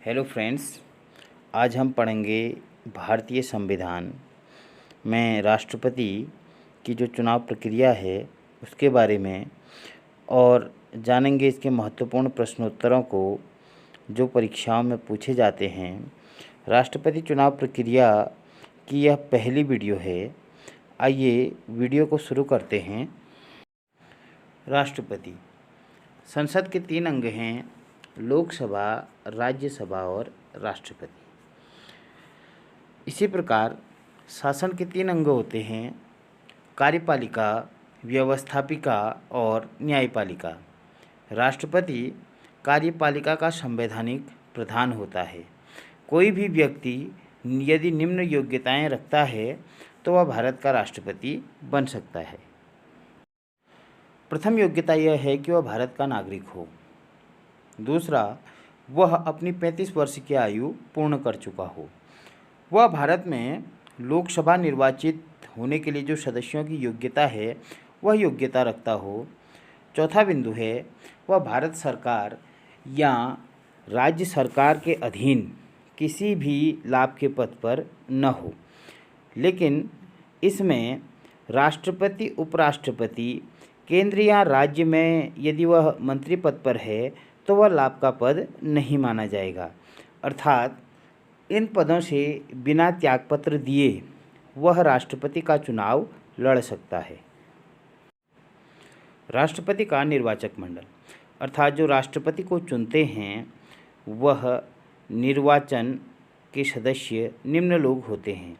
Hello friends, आज हम पढ़ेंगे भारतीय संविधान में राष्ट्रपति की जो चुनाव प्रक्रिया है उसके बारे में और जानेंगे इसके महत्वपूर्ण प्रश्नोत्तरों को जो परीक्षाओं में पूछे जाते हैं। राष्ट्रपति चुनाव प्रक्रिया की यह पहली वीडियो है। आइए वीडियो को शुरू करते हैं। राष्ट्रपति संसद के 3 अंग हैं: लोकसभा, राज्यसभा और राष्ट्रपति। इसी प्रकार शासन के 3 अंग होते हैं: कार्यपालिका, व्यवस्थापिका और न्यायपालिका। राष्ट्रपति कार्यपालिका का संवैधानिक प्रधान होता है। कोई भी व्यक्ति यदि निम्न योग्यताएं रखता है तो वह भारत का राष्ट्रपति बन सकता है। प्रथम योग्यता यह है कि वह भारत का नागरिक हो। दूसरा, वह अपनी 35 वर्ष की आयु पूर्ण कर चुका हो। वह भारत में लोकसभा निर्वाचित होने के लिए जो सदस्यों की योग्यता है वह योग्यता रखता हो। चौथा बिंदु है, वह भारत सरकार या राज्य सरकार के अधीन किसी भी लाभ के पद पर न हो, लेकिन इसमें राष्ट्रपति, उपराष्ट्रपति, केंद्र या राज्य में यदि वह मंत्री पद पर है तो वह लाभ का पद नहीं माना जाएगा। अर्थात इन पदों से बिना त्यागपत्र दिए वह राष्ट्रपति का चुनाव लड़ सकता है। राष्ट्रपति का निर्वाचक मंडल अर्थात जो राष्ट्रपति को चुनते हैं वह निर्वाचन के सदस्य निम्न लोग होते हैं।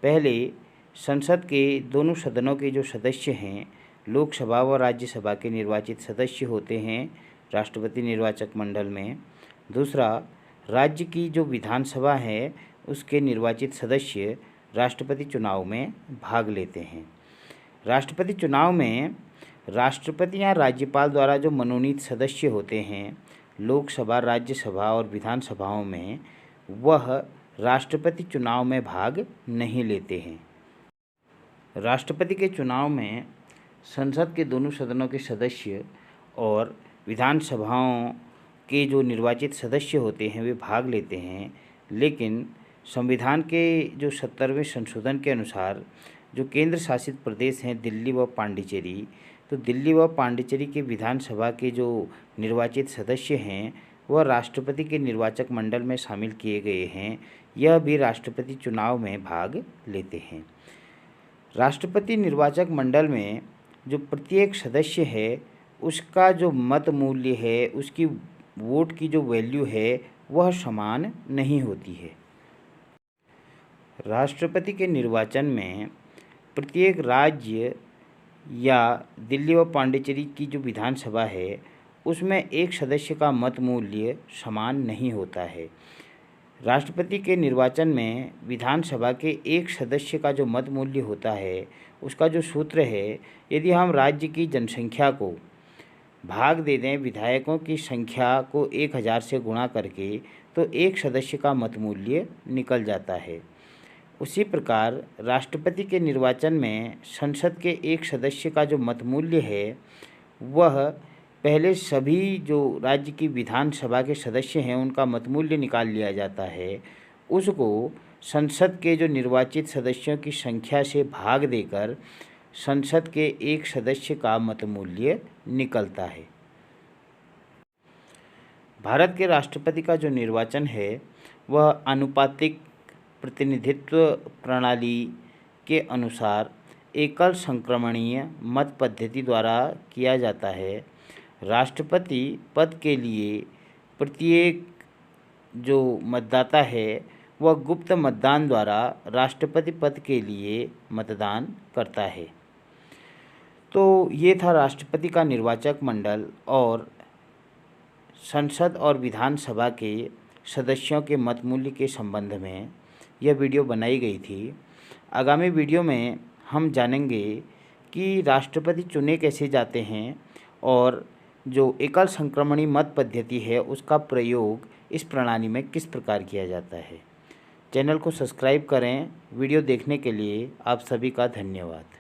पहले संसद के दोनों सदनों के जो सदस्य हैं, लोकसभा व राज्यसभा के निर्वाचित सदस्य होते हैं राष्ट्रपति निर्वाचक मंडल में। दूसरा, राज्य की जो विधानसभा है उसके निर्वाचित सदस्य राष्ट्रपति चुनाव में भाग लेते हैं। राष्ट्रपति चुनाव में राष्ट्रपति या राज्यपाल द्वारा जो मनोनीत सदस्य होते हैं लोकसभा, राज्यसभा और विधानसभाओं में, वह राष्ट्रपति चुनाव में भाग नहीं लेते हैं। राष्ट्रपति के चुनाव में संसद के दोनों सदनों के सदस्य और विधानसभाओं के जो निर्वाचित सदस्य होते हैं वे भाग लेते हैं, लेकिन संविधान के जो 70वें संशोधन के अनुसार जो केंद्र शासित प्रदेश हैं दिल्ली व पांडिचेरी, तो दिल्ली व पांडिचेरी के विधानसभा के जो निर्वाचित सदस्य हैं वह राष्ट्रपति के निर्वाचक मंडल में शामिल किए गए हैं। यह भी राष्ट्रपति चुनाव में भाग लेते हैं। राष्ट्रपति निर्वाचक मंडल में जो प्रत्येक सदस्य है उसका जो मत मूल्य है, उसकी वोट की जो वैल्यू है वह समान नहीं होती है। राष्ट्रपति के निर्वाचन में प्रत्येक राज्य या दिल्ली व पांडिचेरी की जो विधानसभा है उसमें एक सदस्य का मत मूल्य समान नहीं होता है। राष्ट्रपति के निर्वाचन में विधानसभा के एक सदस्य का जो मत मूल्य होता है उसका जो सूत्र है, यदि हम राज्य की जनसंख्या को भाग दे दें विधायकों की संख्या को 1000 से गुणा करके, तो एक सदस्य का मत मूल्य निकल जाता है। उसी प्रकार राष्ट्रपति के निर्वाचन में संसद के एक सदस्य का जो मत मूल्य है वह पहले सभी जो राज्य की विधानसभा के सदस्य हैं उनका मत मूल्य निकाल लिया जाता है। उसको संसद के जो निर्वाचित सदस्यों की संख्या से भाग देकर संसद के एक सदस्य का मत मूल्य निकलता है। भारत के राष्ट्रपति का जो निर्वाचन है वह आनुपातिक प्रतिनिधित्व प्रणाली के अनुसार एकल संक्रमणीय मत पद्धति द्वारा किया जाता है। राष्ट्रपति पद के लिए प्रत्येक जो मतदाता है वह गुप्त मतदान द्वारा राष्ट्रपति पद के लिए मतदान करता है। तो ये था राष्ट्रपति का निर्वाचक मंडल और संसद और विधानसभा के सदस्यों के मत मूल्य के संबंध में यह वीडियो बनाई गई थी। आगामी वीडियो में हम जानेंगे कि राष्ट्रपति चुने कैसे जाते हैं और जो एकल संक्रमणी मत पद्धति है उसका प्रयोग इस प्रणाली में किस प्रकार किया जाता है। चैनल को सब्सक्राइब करें। वीडियो देखने के लिए आप सभी का धन्यवाद।